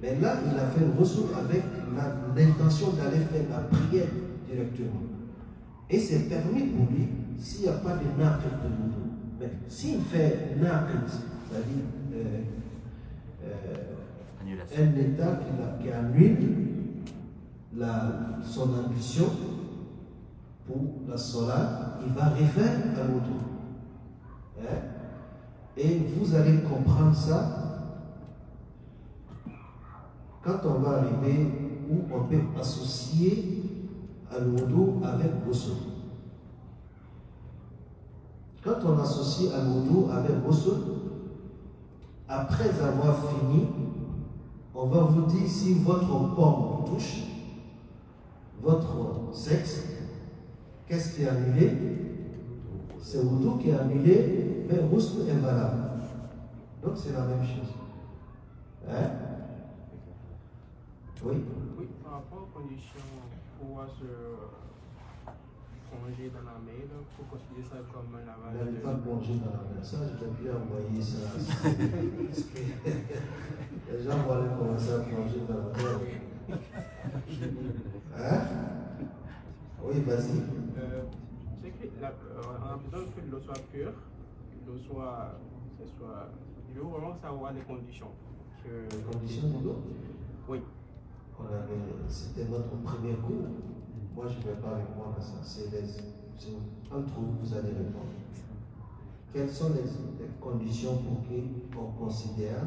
Mais là, il a fait le ghusl avec l'intention d'aller faire la prière directement. Et c'est permis pour lui s'il n'y a pas de naql de wudu. Mais s'il fait naql, c'est-à-dire un état qui annule son ambition pour la salat, il va refaire un wudu. Et vous allez comprendre ça quand on va arriver où on peut associer al-wudu avec ghusl. Quand on associe al-wudu avec ghusl, après avoir fini, on va vous dire si votre corps touche votre sexe, qu'est-ce qui est annulé? C'est wudu qui est annulé, mais ghusl est valable. Donc c'est la même chose. Hein? Oui? Oui, par rapport aux conditions pour pouvoir se plonger dans la mer, il faut considérer ça comme un lavage. N'allez pas plonger dans la mer. Ça, je vais bien envoyer ça. Les gens vont aller commencer à plonger dans la mer. Hein? Oui, vas-y. C'est qu'on a besoin que l'eau soit pure, l'eau soit. Je veux vraiment savoir les conditions. Les conditions de l'eau? Oui. C'était notre premier cours. Moi, je ne vais pas répondre à ça. C'est entre vous, vous allez répondre. Quelles sont les conditions pour qu'on considère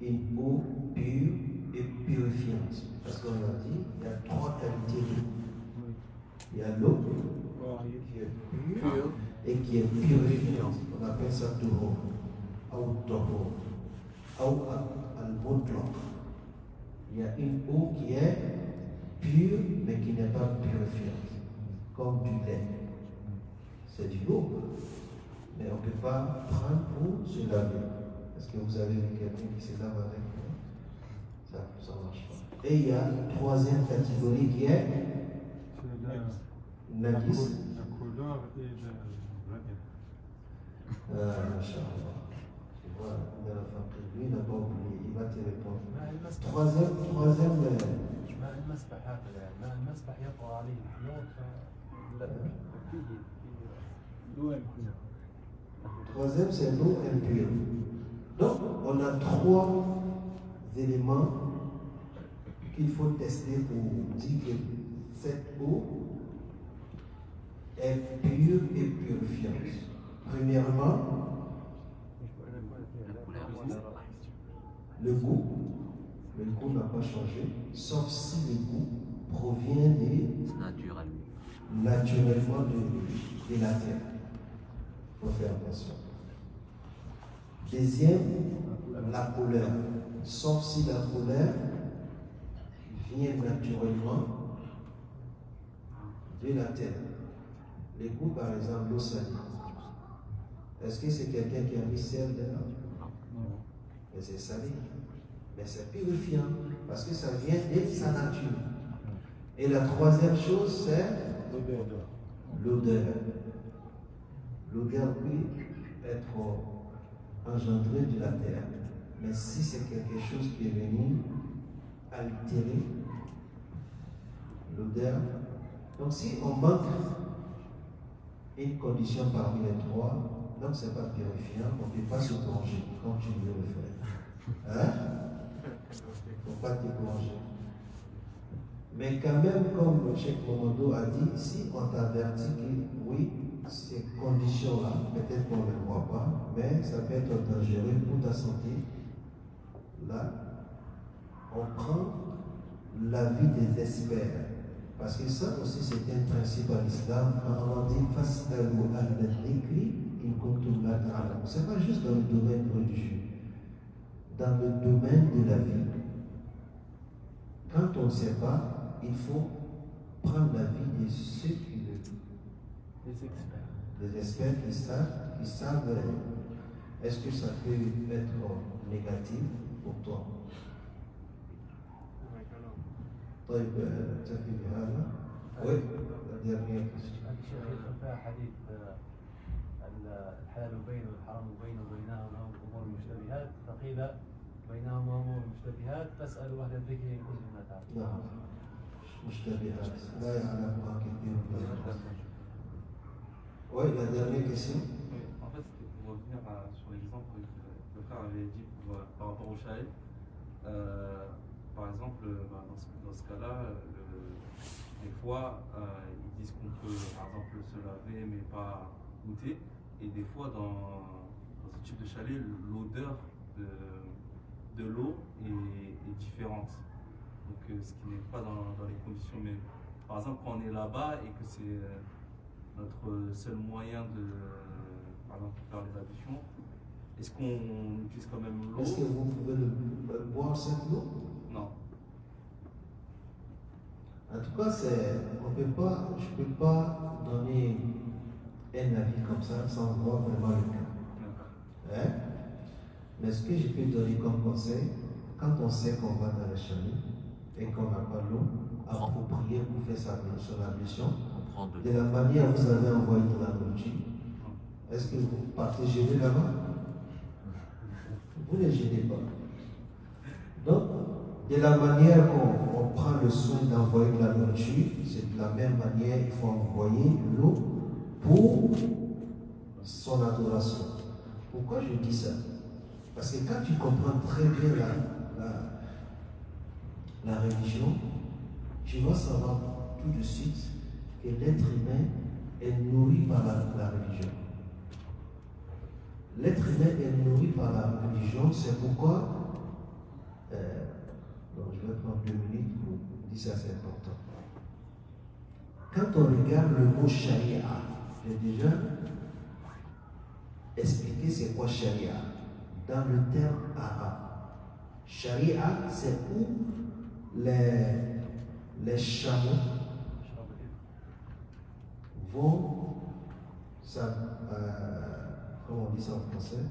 une eau pure et purifiante? Parce qu'on a dit, il y a 3 qualités d'eau. Il y a l'eau qui est pure et qui est purifiante. On appelle ça tuhur, ou tahur, ou al-mutlaq. Il y a une eau qui est pure mais qui n'est pas purifiante, comme du lait. C'est du l'eau, mais on ne peut pas prendre pour se laver. Est-ce que vous avez vu quelqu'un qui se lave avec ça? Ça ne marche pas. Et il y a une 3e catégorie qui est najis. La couleur et le Inch'Allah. Voilà, lui n'a pas oublié, il va te répondre. 3e. المسبح هكذا ماء المسبح يطغى عليه الحيوط لا فيه l'eau impure. 3e, c'est l'eau impure. Donc, on a 3 éléments qu'il faut tester pour dire que cette eau est pure et purifiante. Premièrement, le goût. Le goût n'a pas changé, sauf si le goût provient naturellement de la terre. Il faut faire attention. Deuxième, la couleur. Sauf si la couleur vient naturellement de la terre. Les goûts, par exemple, l'eau salée. Est-ce que c'est quelqu'un qui a mis sel dedans? Non. Mais c'est salé. Mais c'est purifiant parce que ça vient de sa nature. Et la 3e chose, c'est l'odeur. L'odeur peut être engendrée de la terre. Mais si c'est quelque chose qui est venu altérer l'odeur, donc si on manque une condition parmi les 3, donc c'est pas purifiant, on ne peut pas se plonger comme tu veux le faire. Hein? Il ne faut pas te plonger. Mais quand même, comme le Cheikh Momodo a dit, si on t'avertit que oui, ces conditions-là, peut-être qu'on ne les voit pas, mais ça peut être dangereux pour ta santé, là, on prend l'avis des experts. Parce que ça aussi, c'est un principe à l'islam. Quand on dit « Fas'alu al-dhikri in kuntum la ta'lamun », ce n'est pas juste dans le domaine religieux, dans le domaine de la vie. Quand on ne sait pas, il faut prendre l'avis de ceux qui le disent. Les experts qui savent est-ce que ça peut être négatif pour toi. طيب تكفي بهذا؟ oui, la dernière question. فيها حديث الحلال بين والحرام بين وبينهما امور مشتبهات فقيل بينما هو مشتبهات تسأل أهل الذكر إن كنتم لا تعلمون. نعم مشتبهات لا يعلمها كثير من الناس. Oui, la dernière question. Oui, en fait, pour revenir sur l'exemple que le frère avait dit par rapport au chalet, par exemple, dans ce cas-là, des fois, ils disent qu'on peut, par exemple, se laver mais pas goûter, et des fois, dans ce type de chalet, l'odeur de l'eau est différente. Donc, ce qui n'est pas dans les conditions. Mais par exemple, quand on est là-bas et que c'est notre seul moyen par exemple, pour faire les ablutions, est-ce qu'on utilise quand même l'eau? Est-ce que vous pouvez boire cette eau? Non. En tout cas, je ne peux pas donner un avis comme ça sans voir vraiment le cas. Hein? Mais ce que je peux donner comme conseil, quand on sait qu'on va dans le chalet et qu'on n'a pas l'eau appropriée pour faire son ablution, de la manière vous avez envoyé de la nourriture, est-ce que vous partez gêner là-bas? Vous ne gênez pas. Donc, de la manière qu'on prend le soin d'envoyer de la nourriture, c'est de la même manière qu'il faut envoyer l'eau pour son adoration. Pourquoi je dis ça? Parce que quand tu comprends très bien la religion, tu vas savoir tout de suite que l'être humain est nourri par la religion. L'être humain est nourri par la religion, c'est pourquoi, je vais prendre 2 minutes pour dire ça, c'est important. Quand on regarde le mot charia, j'ai déjà expliqué c'est quoi charia dans le terme arabe. Charia, c'est où les chameaux vont, comment on dit ça en français?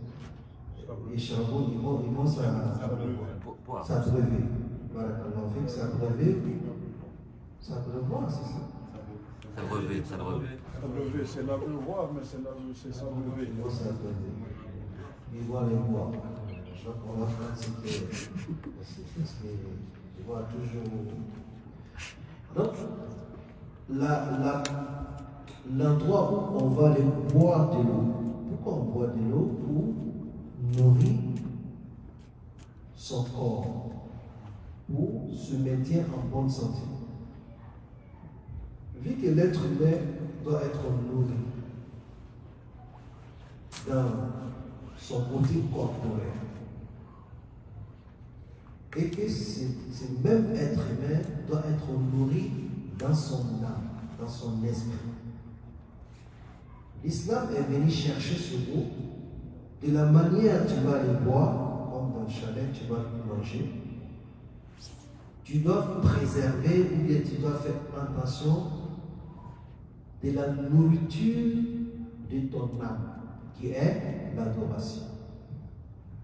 Les chameaux, ils vont s'abreuver. Voilà, on fait que s'abreuver, c'est ça? S'abreuver. C'est l'abreuvoir, mais c'est s'abreuver. Ils vont s'abreuver. Ils vont les boire. Donc on va pratiquer. Parce qu'ils voient toujours. Donc, l'endroit où on va aller boire de l'eau. Pourquoi on boit de l'eau? Pour nourrir son corps, pour se maintenir en bonne santé. Vu que l'être humain doit être nourri dans son côté corporel, et que ce même être humain doit être nourri dans son âme, dans son esprit. L'islam est venu chercher ce mot de la manière tu vas aller boire, comme dans le chalet, tu vas manger. Tu dois préserver ou bien tu dois faire attention de la nourriture de ton âme, qui est l'adoration.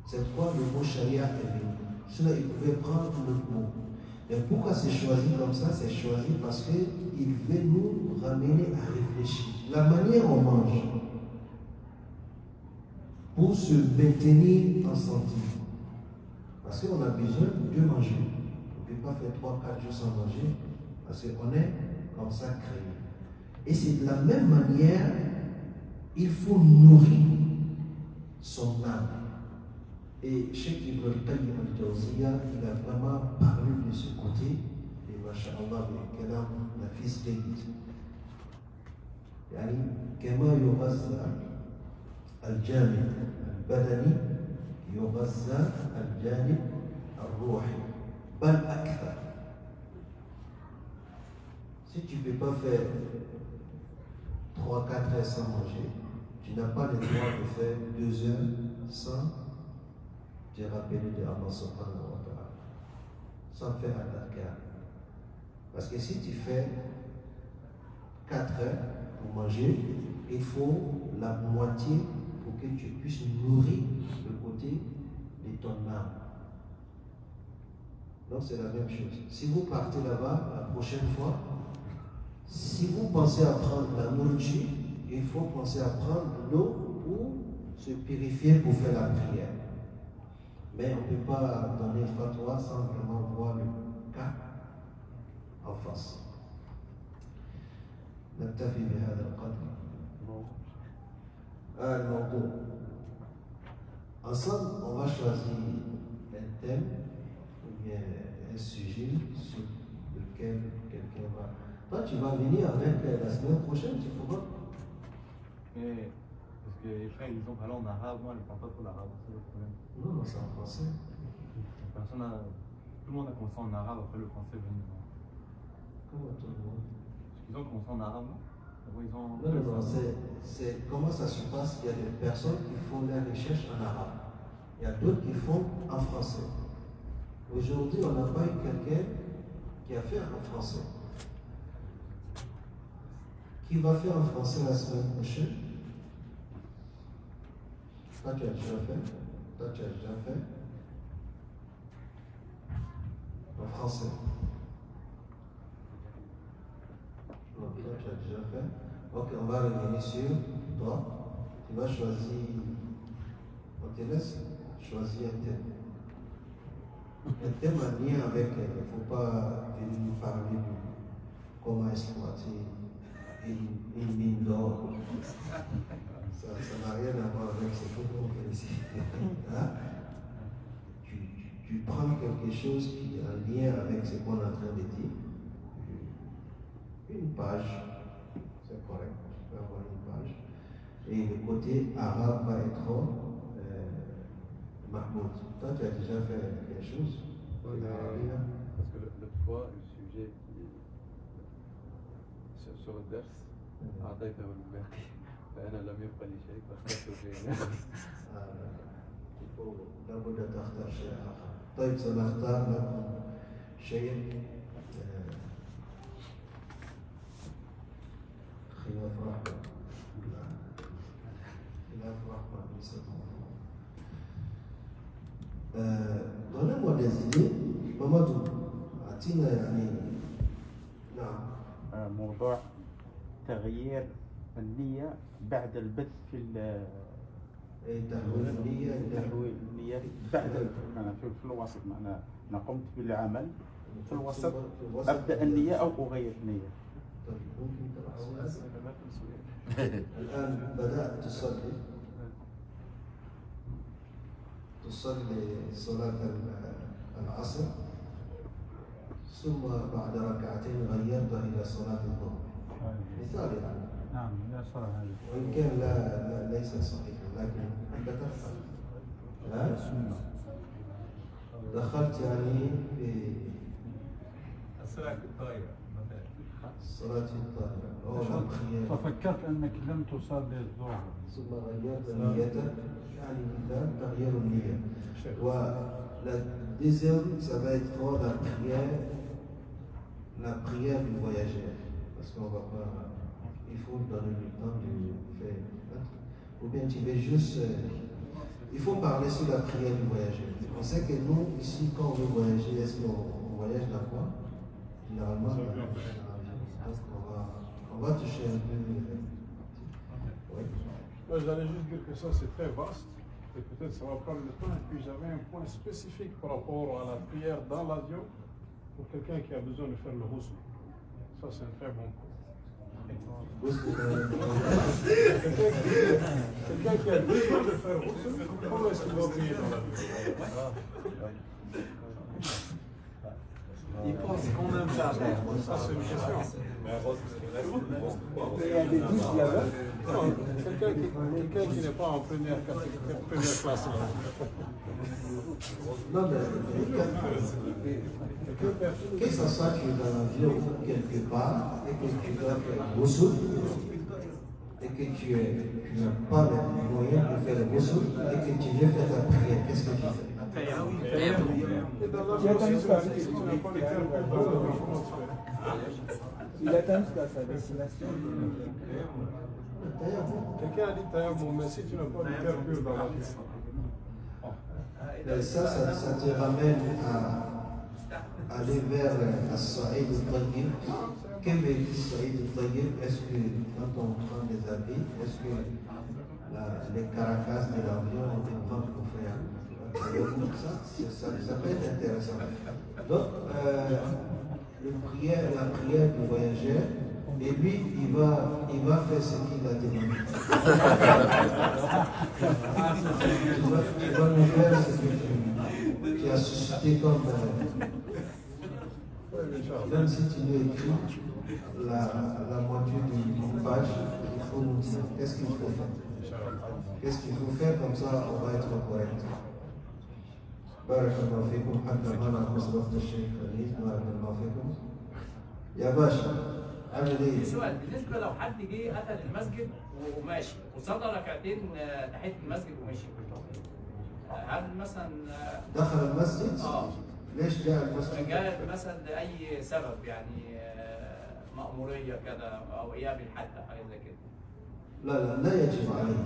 C'est quoi le mot charia est venu. Sinon, il pouvait prendre le mot. Mais pourquoi c'est choisi comme ça? C'est choisi parce qu'il veut nous ramener à réfléchir. La manière on mange, pour se maintenir en santé. Parce qu'on a besoin de manger. On ne peut pas faire 3-4 jours sans manger, parce qu'on est comme ça créé. Et c'est de la même manière, il faut nourrir son âme. Et Cheikh Ibn Qayyim al-Jawziyya, il a vraiment parlé de ce côté, et masha'Allah, kalam nafis jayyid. يعني كما يغذى الجانب البدني يغذى الجانب الروحي بل أكثر. Si tu ne peux pas faire 3-4 heures sans manger, tu n'as pas le droit de faire 2 heures sans te rappeler de Allah subhanahu wa ta'ala, sans faire un adhkar. Parce que si tu fais 4 heures pour manger, il faut la moitié pour que tu puisses nourrir le côté de ton âme. Donc c'est la même chose. Si vous partez là-bas la prochaine fois, si vous pensez à prendre la nourriture, il faut penser à prendre l'eau pour se purifier pour faire la prière. Mais on ne peut pas donner fatwa sans vraiment voir le cas en face. نكتفي بهذا القدر. الموضوع. Ensemble, on va choisir un thème ou bien un sujet sur lequel quelqu'un va. Toi, tu vas venir avec la semaine prochaine, tu pourras. Mais, parce que les frères, ils ont parlé en arabe, moi je ne parle pas trop l'arabe, c'est le problème. Non, c'est en français. Tout le monde a commencé en arabe, après le français est venu. Comment tout le monde? Parce qu'ils ont commencé en arabe, non? Après, ils ont... Non, c'est comment ça se passe. Il y a des personnes qui font leurs recherches en arabe. Il y a d'autres qui font en français. Aujourd'hui, on n'a pas eu quelqu'un qui a fait en français. Qui va faire en français la semaine prochaine? Toi, tu as déjà fait? Toi, tu as déjà fait? En français. Non, toi, tu as déjà fait? Ok, on va revenir sur toi. Tu vas choisir. On te laisse choisir un thème. Un thème en lien avec. Il ne faut pas venir nous parler de comment exploiter une mine d'or. Ça n'a rien à voir avec ce qu'on fait ici. Hein? Tu prends quelque chose qui est en lien avec ce qu'on est en train de dire. Une page, c'est correct, tu peux avoir une page. Et le côté arabe va être Mahmoud. Toi, tu as déjà fait quelque chose? Parce que l'autre fois, le sujet sur le ders, أعطيته الباقي فأنا لم يبقى لي شيء فاخترت شيئا. لابد أن تختار شيء آخر. طيب سنختار لكم شيء خلاف رحمة. خلاف رحمة ليس Donnez-moi des idées. Mamadou, أعطينا يعني نعم. موضوع تغيير النية بعد البث في تحويل النية بعد في الوسط. معناها أنا قمت بالعمل في الوسط أبدأ النية أو أغير النية. الآن بدأت تصلي صلاة العصر ثم بعد ركعتين غيرت إلى صلاة الظهر. مثال يعني. نعم لا صلاة هذه. وإن كان ليس صحيحا لكن أنت تفعل. دخلت يعني في الصلاة الطائرة مثلا. صلاة الطائرة. ففكرت أنك لم تصلي الظهر. ثم غيرت نيتك يعني مثال تغيير النية. La deuxième, ça va être la prière du voyageur. Parce qu'on va pas. Il faut donner le temps de faire. Ou bien tu veux juste. Il faut parler sur la prière du voyageur. On sait que nous, ici, quand on veut voyager, est-ce qu'on voyage dans quoi? Généralement, on va toucher un peu. Oui. Moi, j'allais juste dire que ça, c'est très vaste. Et peut-être ça va prendre le temps. Et puis j'avais un point spécifique par rapport à la prière dans l'avion pour quelqu'un qui a besoin de faire le ghusl. Ça, c'est un très bon point. Quelqu'un qui a besoin de faire le ghusl, comment est-ce qu'il va prier dans l'avion? Il pense quand même ça. Ça, c'est une question. Il y a des douches là-bas. Non, quelqu'un qui n'est pas en première classe. Non, mais que ce soit tu es dans l'avion ou quelque part et que tu dois faire le ghusl et que tu n'as pas les moyens de faire le ghusl et que tu viens faire la prière, qu'est-ce que tu fais? Et dans l'avion aussi, si tu n'as pas les termes pour dans l'avion, comment tu fais? Il attend jusqu'à sa destination. Quelqu'un a dit tayammum, mais si tu n'as pas de terre pure dans l'avion. Ça te ramène à aller vers As-Sa'id al-Tayyib. Quel est As-Sa'id al-Tayyib? Est-ce que quand on prend des habits, est-ce que les caracas de l'avion ont des grandes pour faire? Ça peut être intéressant. Donc, la prière du voyageur, et lui, il va faire ce qu'il a demandé. Il va nous faire ce que tu as suscité comme. Même si tu nous écris la moitié d'une page, il faut nous dire qu'est-ce qu'il faut faire. Qu'est-ce qu'il faut faire, comme ça on va être correct. بارك الله فيكم حتى ما نقص وقت الشيخ خليل. بارك الله فيكم يا باشا. عامل ايه؟ سؤال بالنسبه لو حد جه قتل المسجد وماشي وصلى ركعتين تحيه المسجد ومشي، هل مثلا دخل المسجد؟ ليش جاء المسجد؟ جاء مثلا لاي سبب يعني مأموريه كده او اياب الحد حاجه زي كده؟ لا يجب عليك.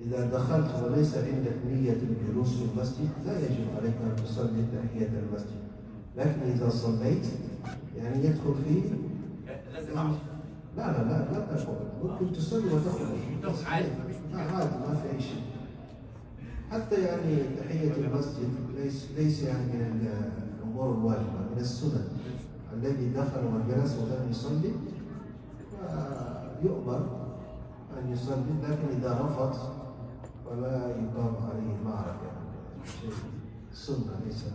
إذا دخلت وليس عندك نية الجلوس في المسجد لا يجب عليك أن تصلي تحية المسجد. لكن إذا صليت يعني يدخل فيه لازم أعرف. لا تشعر. ممكن تصلي وتخرج. عادي ما في أي شيء. حتى يعني تحية المسجد ليس يعني من الأمور الواجبة، من السنن. الذي دخل وجلس ولم يصلي يؤمر أن يصلي، لكن إذا رفض فلا يقام عليه معركة. شيء سنة ليس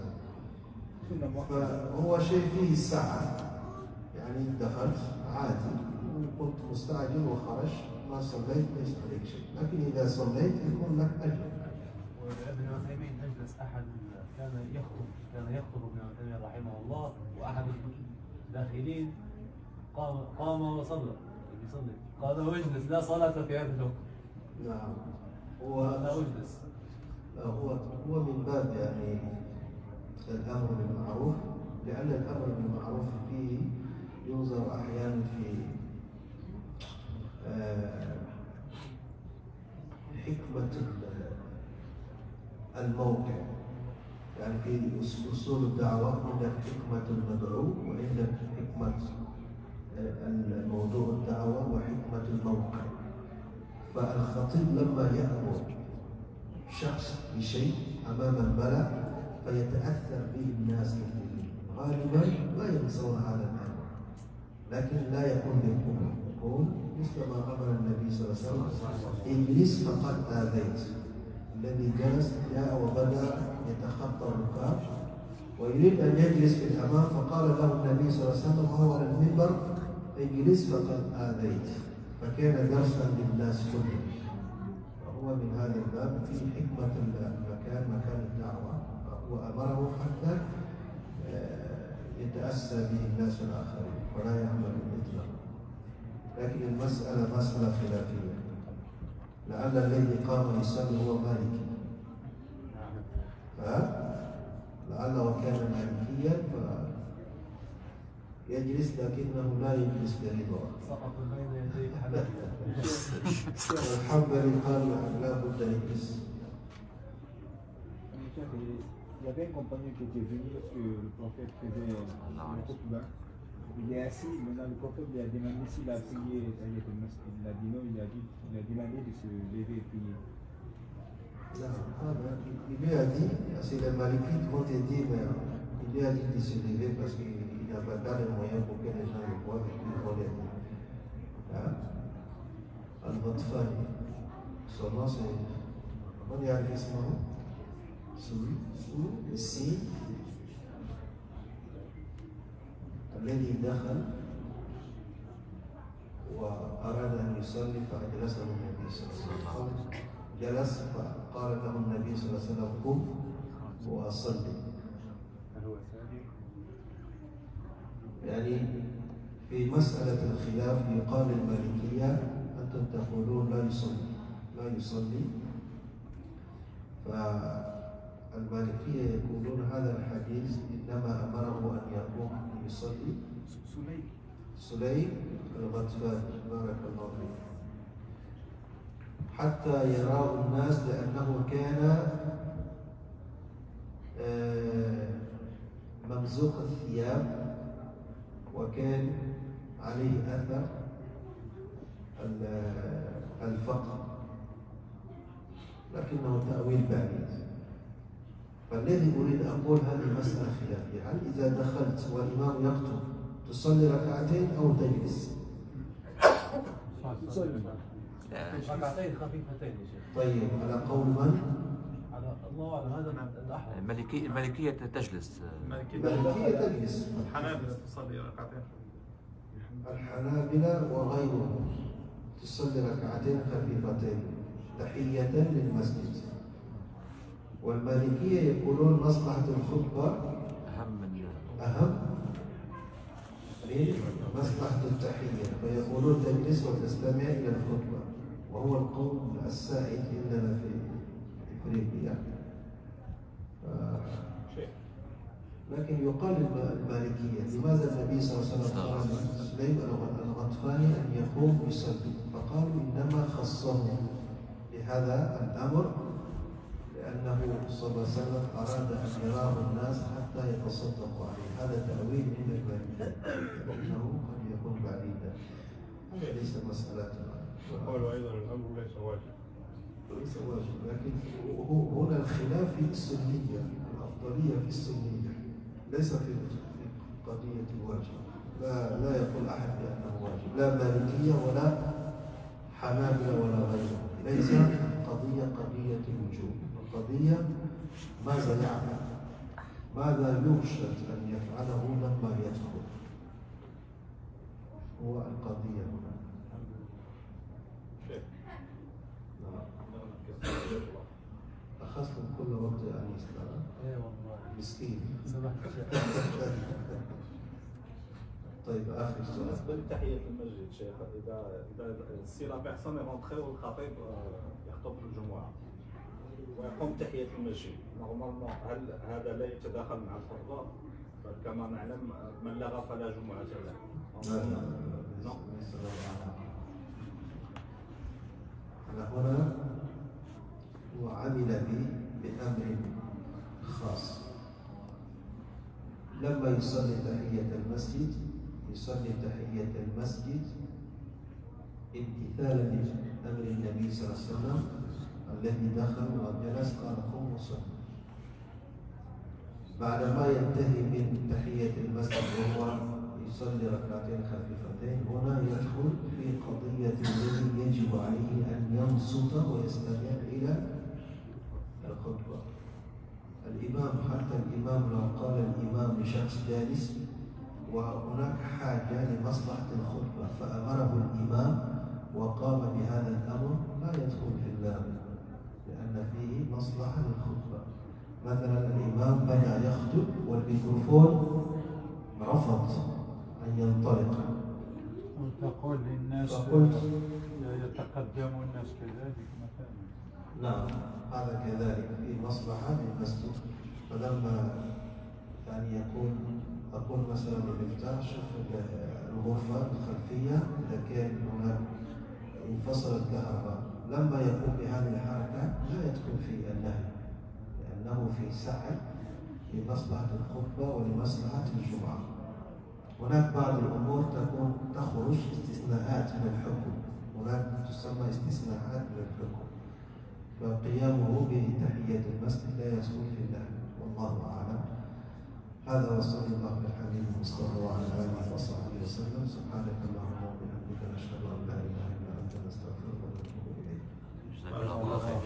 فهو شيء فيه السعة. يعني دخلت عادي وكنت مستعجل وخرج ما صليت ليس عليك شيء، لكن إذا صليت يكون لك أجر. وابن عثيمين أجلس أحد كان يخطب ابن عثيمين رحمه الله، وأحد الداخلين قام وصلى يصلي، قال له اجلس لا صلاة في هذا الوقت. نعم. هو من باب يعني الأمر بالمعروف، لأن الأمر بالمعروف فيه ينظر أحيانا في حكمة الموقع. يعني في أصول الدعوة عندك حكمة المدعو وعندك حكمة الموضوع الدعوة وحكمة الموقع. فالخطيب لما يأمر شخص بشيء أمام الملأ فيتأثر به الناس كثيرين، غالبا لا ينسون هذا الأمر، لكن لا يكون بالقوة، يقول مثل ما أمر النبي صلى الله عليه وسلم: إبليس فقد آذيت. الذي جلس جاء وبدأ يتخطى الركاب ويريد أن يجلس في الأمام، فقال له النبي صلى الله عليه وسلم وهو على المنبر: اجلس فقد آذيت. فكان درسا للناس كلهم. وهو من هذا الباب في حكمة مكان الدعوة، وأمره حتى يتأسى به الناس الآخرين ولا يعمل الإطلاق. لكن المسألة مسألة خلافية، لعل الذي قام يصلي هو مالكي، لعله كان مالكيا يجلس لكنه لا يجلس برضا. سقط بين يدي الحنابلة. الحنبلي قال لا بد يجلس. Il y avait un compagnon qui était venu parce que le prophète faisait le khutbah. Il est assis, maintenant le prophète lui a demandé s'il a prié Tahiyyat al-Masjid. Il a dit non, il a demandé de se lever et prier. Il lui a dit, c'est les Malikites vont te dire, mais il lui a dit de se lever parce qu'il n'a pas les moyens pour que les gens le voient et qu'ils vont les dire. Al-Ghatfani, son nom c'est. On y arrive ce moment? Sous le signe. الذي دخل وأراد أن يصلي فأجلسه النبي صلى الله عليه وسلم. جلس فقال له النبي صلى الله عليه وسلم: قم وأصلي. يعني في مسألة الخلاف يقال المالكية: أنتم تقولون لا يصلي. فالمالكية يقولون هذا الحديث إنما أمره أن يقوم يصلي. سليم الغطفاني بارك الله فيه، حتى يراه الناس، لأنه كان ممزوق الثياب وكان عليه أثر الفقر، لكنه تأويل بعيد. فالذي أريد أقول هذه مسألة خلافية، هل إذا دخلت والإمام يخطب تصلي ركعتين أو تجلس؟ ركعتين خفيفتين يا شيخ. طيب على قول من؟ على الله أعلم هذا الأحوط. المالكية تجلس. المالكية تجلس. الحنابلة تصلي ركعتين. الحنابلة وغيرهم تصلي ركعتين خفيفتين تحية للمسجد. والمالكية يقولون مصلحة الخطبة أهم من مصلحة التحية، فيقولون تجلس وتستمع إلى الخطبة، وهو القول السائد عندنا في إفريقيا. لكن يقال المالكية لماذا النبي صلى الله عليه وسلم قال لسليم الغطفاني أن يقوم يصلي؟ فقالوا إنما خصه بهذا الأمر لأنه صلى الله عليه وسلم أراد أن يراه الناس حتى يتصدقوا عليه. هذا تأويل من المالكية وإنه قد يكون بعيدا، ليس مسألة. وقالوا أيضا الأمر ليس واجب. ليس واجب، لكن هنا الخلاف في السنية، الأفضلية في السنية ليس في قضية الواجب. لا يقول أحد بأنه واجب، لا مالكية ولا حنابلة ولا غيرهم. ليس قضية الوجوب، القضية ماذا يعمل، ماذا يرشد أن يفعله لما يدخل، هو القضية هنا. أخذتم كل وقت يعني إسلام. إيه والله. مسكين. سمحت. طيب آخر سؤال. بالنسبة لتحية المسجد شيخ، إذا السيرة بيحصل يغنطخي والخطيب يخطب في الجمعة ويقوم تحية المسجد، نورمالمون هل هذا لا يتداخل مع الخطبة؟ كما نعلم من لغى فلا جمعة له. هنا هو عمل بأمر خاص. لما يصلي تحية المسجد يصلي تحية المسجد امتثالا لأمر النبي صلى الله عليه وسلم الذي دخل وجلس قال قم وصلي. بعدما ينتهي من تحية المسجد وهو يصلي ركعتين خفيفتين، هنا يدخل في قضية الذي يجب عليه أن ينصت ويستمع إلى الخطبة. الإمام حتى الإمام لو قال الإمام لشخص جالس وهناك حاجة لمصلحة الخطبة فأمره الإمام وقام بهذا الأمر لا يدخل في اللام، لأن فيه مصلحة للخطبة. مثلا الإمام بدأ يخطب والميكروفون رفض أن ينطلق، وتقول للناس فقلت يتقدم الناس كذلك مثلا. نعم هذا كذلك في مصلحة للمسجد. فلما يعني أقول مثلا للمفتاح شوف الغرفة الخلفية إذا كان هناك انفصل الكهرباء، لما يقوم بهذه الحركة لا يدخل في النهي لأنه في سعي لمصلحة الخطبة ولمصلحة الجمعة. هناك بعض الأمور تخرج استثناءات من الحكم، هناك تسمى استثناءات من الحكم، فقيامه بتحية المسجد لا يدخل في النهي، والله أعلم. هذا وصلى الله على الحبيب المصطفى وعلى آله وصحبه وسلم. سبحانك اللهم وبحمدك نشهد أن لا إله إلا أنت نستغفرك ونتوب إليك. جزاك الله خير.